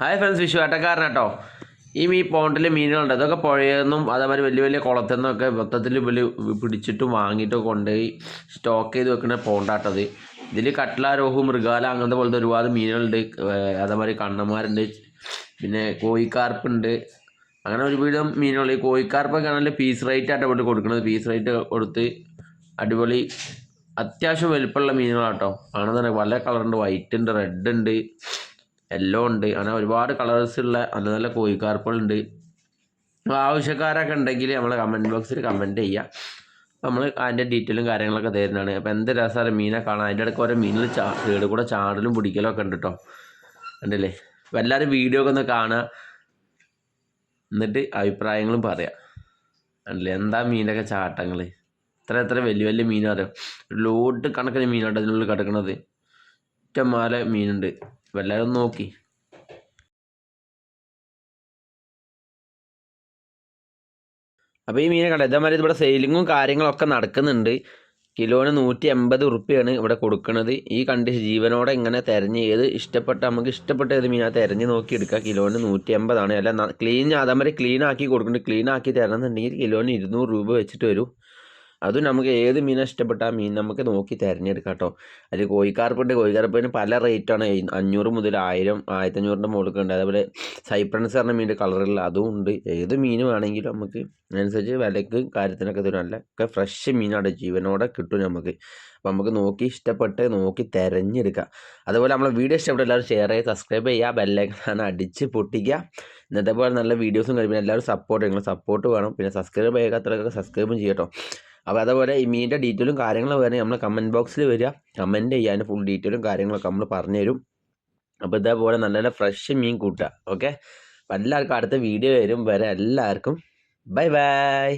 Hi friends, വിഷുവേട്ടക്കാരനാട്ടോ. ഈ പോണ്ടിലെ മീനുകളുണ്ട്, അതൊക്കെ പുഴയെന്നും അതേമാതിരി വലിയ വലിയ കുളത്തിൽ നിന്നൊക്കെ മൊത്തത്തിൽ പിടിച്ചിട്ടും വാങ്ങിയിട്ടൊക്കെ കൊണ്ടുപോയി സ്റ്റോക്ക് ചെയ്ത് വെക്കുന്ന പോണ്ടാട്ടത്. ഇതിൽ കട്ട്ല, രോഹു, മൃഗാല അങ്ങനത്തെ പോലത്തെ ഒരുപാട് മീനുകളുണ്ട്. അതേമാതിരി കണ്ണന്മാരുണ്ട്, പിന്നെ കോഴിക്കാർപ്പുണ്ട്. അങ്ങനെ ഒരുവിധം മീനുകൾ. ഈ കോഴിക്കാർപ്പൊക്കെ ആണെങ്കിൽ പീസ് റേറ്റ് ആയിട്ട് ഇവിടെ കൊടുക്കുന്നത്. പീസ് റേറ്റ് കൊടുത്ത് അടിപൊളി അത്യാവശ്യം വലുപ്പമുള്ള മീനുകളാട്ടോ. കാണുന്നത് പല കളറുണ്ട്, വൈറ്റ് ഉണ്ട്, റെഡ് ഉണ്ട്, യെല്ലോ ഉണ്ട്. അങ്ങനെ ഒരുപാട് കളേഴ്സുള്ള നല്ല നല്ല കോഴിക്കാർപ്പുകളുണ്ട്. അപ്പോൾ ആവശ്യക്കാരൊക്കെ ഉണ്ടെങ്കിൽ നമ്മളെ കമൻറ്റ് ബോക്സിൽ കമൻറ്റ് ചെയ്യുക. നമ്മൾ അതിൻ്റെ ഡീറ്റെയിലും കാര്യങ്ങളൊക്കെ തരുന്നതാണ്. അപ്പോൾ എന്ത് രസമാണ് മീനെ കാണാൻ. അതിൻ്റെ ഇടയ്ക്ക് ഓരോ മീനിൽ സൈഡിൽ കൂടെ ചാടലും പിടിക്കലും ഒക്കെ ഉണ്ട് കേട്ടോ. കണ്ടില്ലേ? അപ്പോൾ എല്ലാവരും വീഡിയോ ഒക്കെ ഒന്ന് കാണുക, എന്നിട്ട് അഭിപ്രായങ്ങളും പറയാം. കണ്ടില്ലേ എന്താ മീനൊക്കെ ചാട്ടങ്ങൾ. എത്ര വലിയ വലിയ മീനാ അറിയാം. ലോഡ് കണക്കിന് മീനാണ് അതിനുള്ളിൽ കിടക്കുന്നത്. ഇഷ്ടംമാല മീനുണ്ട്. അപ്പോൾ എല്ലാവരും നോക്കി. അപ്പോൾ ഈ മീനെ കണ്ട ഇതേമാതിരി ഇവിടെ സെയിലിങ്ങും കാര്യങ്ങളൊക്കെ നടക്കുന്നുണ്ട്. കിലോന് 180 ഉറുപ്പ്യാണ് ഇവിടെ കൊടുക്കുന്നത്. ഈ കണ്ടീഷൻ ജീവനോടെ ഇങ്ങനെ തിരഞ്ഞ് നമുക്ക് ഇഷ്ടപ്പെട്ട ഏത് മീനാ തിരഞ്ഞ് നോക്കി എടുക്കുക. കിലോന് 180 അല്ല അതേമാതിരി ക്ലീൻ ആക്കി കൊടുക്കുന്നുണ്ട്. ക്ലീൻ ആക്കി തരണമെന്നുണ്ടെങ്കിൽ കിലോന് 200 രൂപ വെച്ചിട്ട് വരും. അതും നമുക്ക് ഏത് മീനാണ് ഇഷ്ടപ്പെട്ട ആ മീൻ നമുക്ക് നോക്കി തിരഞ്ഞെടുക്കാം കേട്ടോ. അതിൽ കോഴിക്കാർപ്പിന് പല റേറ്റാണ്. 500 മുതൽ 1000, 1500 മുകളിലൊക്കെ ഉണ്ട്. അതേപോലെ സൈപ്രൻസ് പറഞ്ഞ മീൻ്റെ കളറുള്ള അതും ഉണ്ട്. ഏത് മീൻ വേണമെങ്കിലും നമുക്ക് അതിനനുസരിച്ച് വിലക്ക് കാര്യത്തിനൊക്കെ തരും. നല്ല ഒക്കെ ഫ്രഷ് മീനാണ്, ജീവനോടെ കിട്ടും നമുക്ക്. അപ്പോൾ നമുക്ക് നോക്കി ഇഷ്ടപ്പെട്ട് നോക്കി തിരഞ്ഞെടുക്കുക. അതുപോലെ നമ്മളെ വീഡിയോ ഇഷ്ടപ്പെട്ട എല്ലാവരും ഷെയർ ചെയ്യുക, സബ്സ്ക്രൈബ് ചെയ്യുക, ബെല്ലൈക്കൺ അടിച്ച് പൊട്ടിക്കുക. ഇന്നത്തെ പോലെ നല്ല വീഡിയോസും കഴിയുമ്പോൾ എല്ലാവരും സപ്പോർട്ട് വേണം. പിന്നെ സബ്സ്ക്രൈബ് ചെയ്യാത്തവരൊക്കെ സബ്സ്ക്രൈബും ചെയ്യട്ടോ. അപ്പോൾ അതുപോലെ ഈ മീനിൻ്റെ ഡീറ്റെയിലും കാര്യങ്ങളും വേണമെങ്കിൽ നമ്മൾ കമൻറ്റ് ബോക്സിൽ വരിക, കമൻറ്റ് ചെയ്യാൻ ഫുൾ ഡീറ്റെയിലും കാര്യങ്ങളൊക്കെ നമ്മൾ പറഞ്ഞു തരും. അപ്പോൾ ഇതേപോലെ നല്ല നല്ല ഫ്രഷ് മീൻ കൂട്ടുക. ഓക്കെ, അപ്പോൾ എല്ലാവർക്കും അടുത്ത വീഡിയോ വരും വരെ എല്ലാവർക്കും ബൈ ബൈ.